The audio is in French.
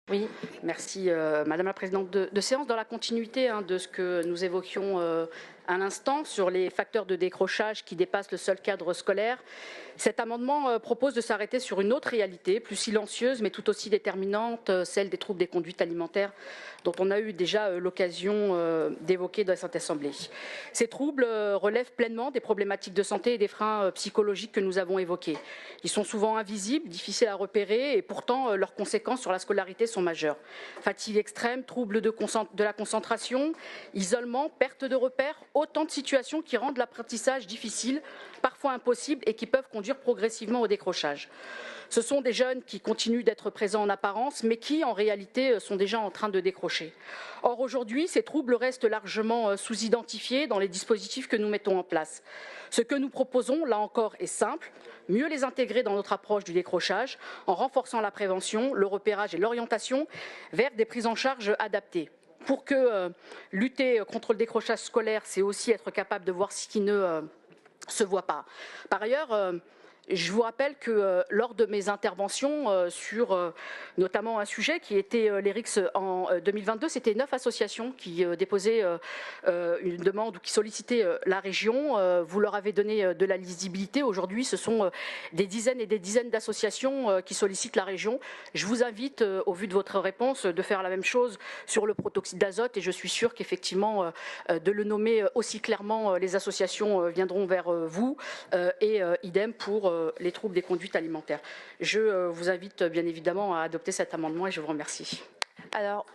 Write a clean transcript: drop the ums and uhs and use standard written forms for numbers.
Oui, merci Madame la Présidente de séance. Dans la continuité de ce que nous évoquions à l'instant sur les facteurs de décrochage qui dépassent le seul cadre scolaire, cet amendement propose de s'arrêter sur une autre réalité, plus silencieuse mais tout aussi déterminante, celle des troubles des conduites alimentaires dont on a eu déjà l'occasion d'évoquer dans cette Assemblée. Ces troubles relèvent pleinement des problématiques de santé et des freins psychologiques que nous avons évoqués. Ils sont souvent invisibles, difficiles à repérer et pourtant leurs conséquences sur la scolarité sont majeures. Fatigue extrême, troubles de la concentration, isolement, perte de repères, autant de situations qui rendent l'apprentissage difficile, parfois impossible et qui peuvent conduire progressivement au décrochage. Ce sont des jeunes qui continuent d'être présents en apparence, mais qui, en réalité, sont déjà en train de décrocher. Or, aujourd'hui, ces troubles restent largement sous-identifiés dans les dispositifs que nous mettons en place. Ce que nous proposons, là encore, est simple, mieux les intégrer dans notre approche du décrochage, en renforçant la prévention, le repérage et l'orientation vers des prises en charge adaptées. Pour que lutter contre le décrochage scolaire, c'est aussi être capable de voir ce qui ne se voit pas. Par ailleurs, je vous rappelle que lors de mes interventions sur notamment un sujet qui était l'ERICS en 2022, c'était 9 associations qui déposaient une demande ou qui sollicitaient la région. Vous leur avez donné de la lisibilité. Aujourd'hui, ce sont des dizaines et des dizaines d'associations qui sollicitent la région. Je vous invite, au vu de votre réponse, de faire la même chose sur le protoxyde d'azote et je suis sûre qu'effectivement, de le nommer aussi clairement, les associations viendront vers vous et idem pour les troubles des conduites alimentaires. Je vous invite bien évidemment à adopter cet amendement et je vous remercie. Alors,